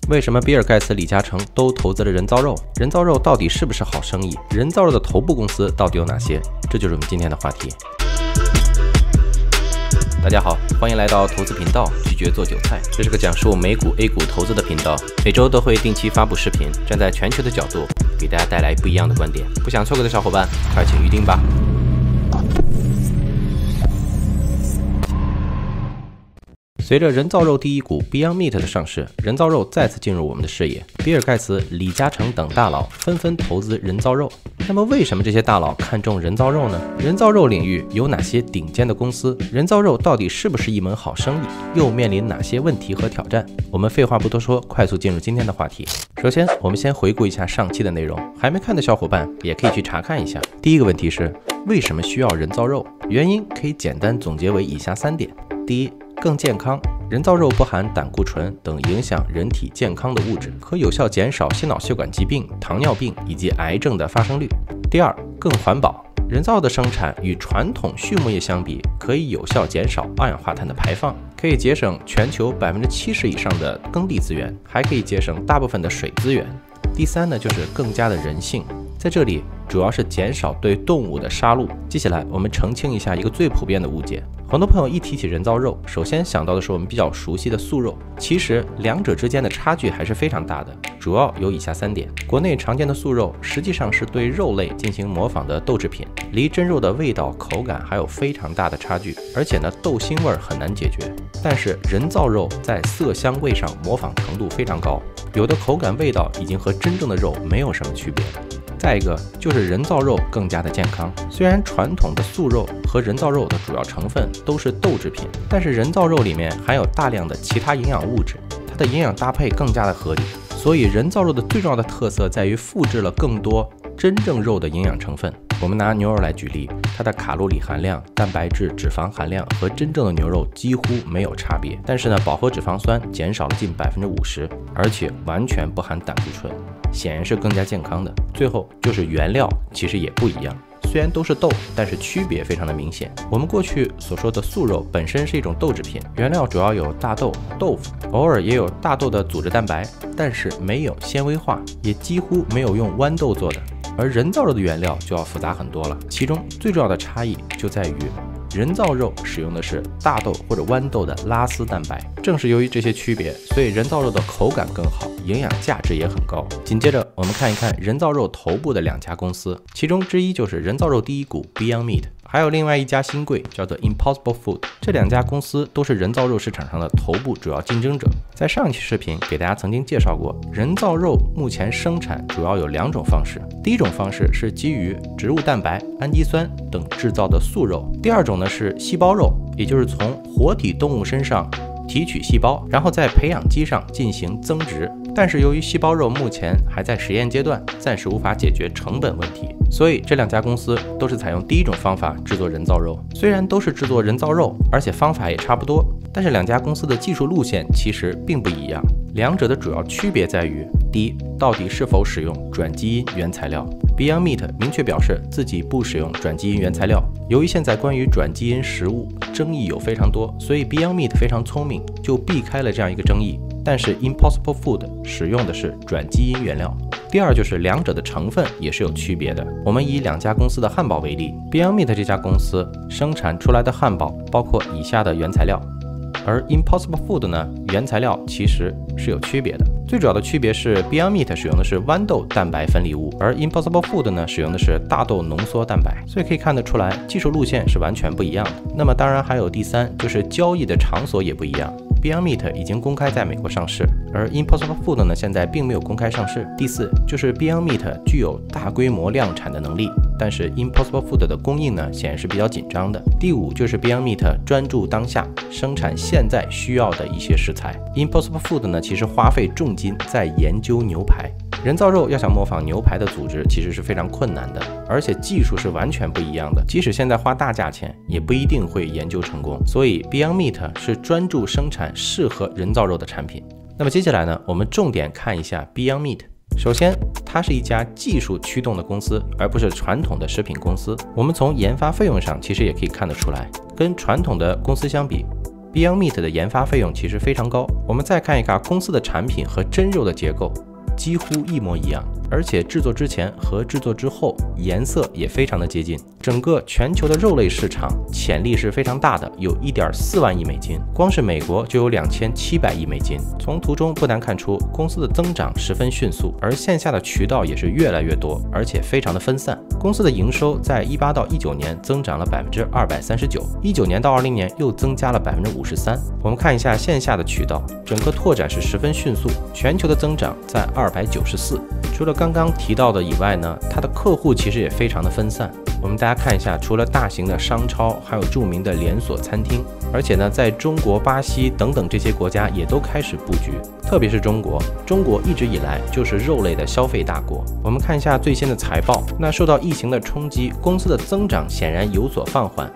为什么比尔盖茨、李嘉诚都投资了人造肉？人造肉到底是不是好生意？人造肉的头部公司到底有哪些？这就是我们今天的话题。大家好，欢迎来到投资频道，拒绝做韭菜。这是个讲述美股、A 股投资的频道，每周都会定期发布视频，站在全球的角度，给大家带来不一样的观点。不想错过的小伙伴，快请预定吧。随着人造肉第一股 Beyond Meat 的上市，人造肉再次进入我们的视野。比尔盖茨、李嘉诚等大佬纷纷投资人造肉。那么，为什么这些大佬看中人造肉呢？人造肉领域有哪些顶尖的公司？人造肉到底是不是一门好生意？又面临哪些问题和挑战？我们废话不多说，快速进入今天的话题。首先，我们先回顾一下上期的内容，还没看的小伙伴也可以去查看一下。第一个问题是，为什么需要人造肉？原因可以简单总结为以下3点：第一，更健康，人造肉不含胆固醇等影响人体健康的物质，可有效减少心脑血管疾病、糖尿病以及癌症的发生率。第二，更环保，人造的生产与传统畜牧业相比，可以有效减少二氧化碳的排放，可以节省全球70%以上的耕地资源，还可以节省大部分的水资源。第三呢，就是更加的人性，在这里主要是减少对动物的杀戮。接下来我们澄清一下一个最普遍的误解。很多朋友一提起人造肉，首先想到的是我们比较熟悉的素肉，其实两者之间的差距还是非常大的，主要有以下3点。国内常见的素肉实际上是对肉类进行模仿的豆制品，离真肉的味道、口感还有非常大的差距，而且呢，豆腥味很难解决。但是人造肉在色香味上模仿程度非常高，有的口感味道已经和真正的肉没有什么区别了。再一个就是人造肉更加的健康，虽然传统的素肉和人造肉的主要成分都是豆制品，但是人造肉里面含有大量的其他营养物质，它的营养搭配更加的合理。所以人造肉的最重要的特色在于复制了更多真正肉的营养成分。我们拿牛肉来举例，它的卡路里含量、蛋白质、脂肪含量和真正的牛肉几乎没有差别，但是呢，饱和脂肪酸减少了近50%，而且完全不含胆固醇，显然是更加健康的。最后就是原料其实也不一样，虽然都是豆，但是区别非常的明显。我们过去所说的素肉本身是一种豆制品，原料主要有大豆、豆腐，偶尔也有大豆的组织蛋白，但是没有纤维化，也几乎没有用豌豆做的。而人造肉的原料就要复杂很多了，其中最重要的差异就在于人造肉使用的是大豆或者豌豆的拉丝蛋白，正是由于这些区别，所以人造肉的口感更好，营养价值也很高。紧接着我们看一看人造肉头部的2家公司，其中之一就是人造肉第一股 Beyond Meat， 还有另外一家新贵叫做 Impossible Food。 这2家公司都是人造肉市场上的头部主要竞争者。在上一期视频给大家曾经介绍过，人造肉目前生产主要有2种方式，第一种方式是基于植物蛋白、氨基酸等制造的素肉，第二种呢是细胞肉，也就是从活体动物身上提取细胞，然后在培养基上进行增殖。但是由于细胞肉目前还在实验阶段，暂时无法解决成本问题，所以这2家公司都是采用第一种方法制作人造肉。虽然都是制作人造肉，而且方法也差不多，但是2家公司的技术路线其实并不一样。两者的主要区别在于，第一，到底是否使用转基因原材料。Beyond Meat 明确表示自己不使用转基因原材料。由于现在关于转基因食物争议有非常多，所以 Beyond Meat 非常聪明，就避开了这样一个争议。但是 Impossible Food 使用的是转基因原料。第二就是两者的成分也是有区别的。我们以2家公司的汉堡为例， Beyond Meat 这家公司生产出来的汉堡包括以下的原材料，而 Impossible Food 呢，原材料其实是有区别的。最主要的区别是 Beyond Meat 使用的是豌豆蛋白分离物，而 Impossible Food 呢使用的是大豆浓缩蛋白，所以可以看得出来技术路线是完全不一样的。那么当然还有第3，就是交易的场所也不一样。Beyond Meat 已经公开在美国上市，而 Impossible Food 呢现在并没有公开上市。第4就是 Beyond Meat 具有大规模量产的能力，但是 Impossible Food 的供应呢显然是比较紧张的。第5就是 Beyond Meat 专注当下，生产现在需要的一些食材。Impossible Food 呢其实花费重金在研究牛排。人造肉要想模仿牛排的组织其实是非常困难的，而且技术是完全不一样的，即使现在花大价钱也不一定会研究成功。所以 Beyond Meat 是专注生产适合人造肉的产品。那么接下来呢，我们重点看一下 Beyond Meat。首先，它是一家技术驱动的公司，而不是传统的食品公司。我们从研发费用上其实也可以看得出来，跟传统的公司相比 Beyond Meat 的研发费用其实非常高。我们再看一看公司的产品和真肉的结构几乎一模一样，而且制作之前和制作之后颜色也非常的接近。整个全球的肉类市场潜力是非常大的，有1.4万亿美金，光是美国就有2700亿美金。从图中不难看出，公司的增长十分迅速，而线下的渠道也是越来越多，而且非常的分散。公司的营收在18到19年增长了239%，19年到20年又增加了53%。我们看一下线下的渠道，整个拓展是十分迅速，全球的增长在294%。除了刚刚提到的以外呢，它的客户其实也非常的分散。我们大家看一下，除了大型的商超，还有著名的连锁餐厅，而且呢，在中国、巴西等等这些国家也都开始布局。特别是中国一直以来就是肉类的消费大国。我们看一下最新的财报，那受到疫情的冲击，公司的增长显然有所放缓，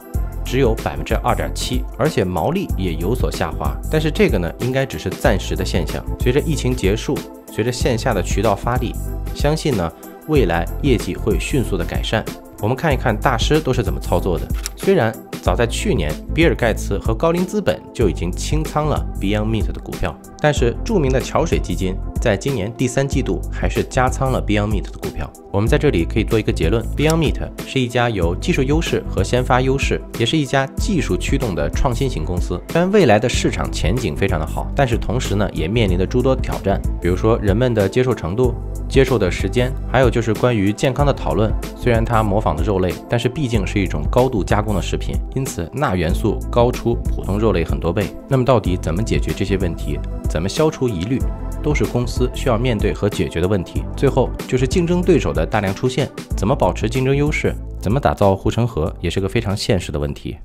只有2.7%，而且毛利也有所下滑。但是这个呢，应该只是暂时的现象。随着疫情结束，随着线下的渠道发力，相信呢，未来业绩会迅速的改善。我们看一看大师都是怎么操作的。虽然早在去年，比尔盖茨和高瓴资本就已经清仓了 Beyond Meat 的股票，但是著名的桥水基金在今年第3季度还是加仓了 Beyond Meat 的股票。我们在这里可以做一个结论 ，Beyond Meat 是一家有技术优势和先发优势，也是一家技术驱动的创新型公司。虽然未来的市场前景非常的好，但是同时呢，也面临着诸多挑战，比如说人们的接受程度、接受的时间，还有就是关于健康的讨论。虽然它模仿的肉类，但是毕竟是一种高度加工的食品，因此钠元素高出普通肉类很多倍。那么到底怎么解决这些问题，怎么消除疑虑，都是公司需要面对和解决的问题。最后就是竞争对手的大量出现，怎么保持竞争优势，怎么打造护城河，也是个非常现实的问题。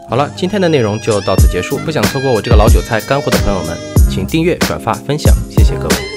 好了，今天的内容就到此结束。不想错过我这个老韭菜干货的朋友们，请订阅、转发、分享，谢谢各位。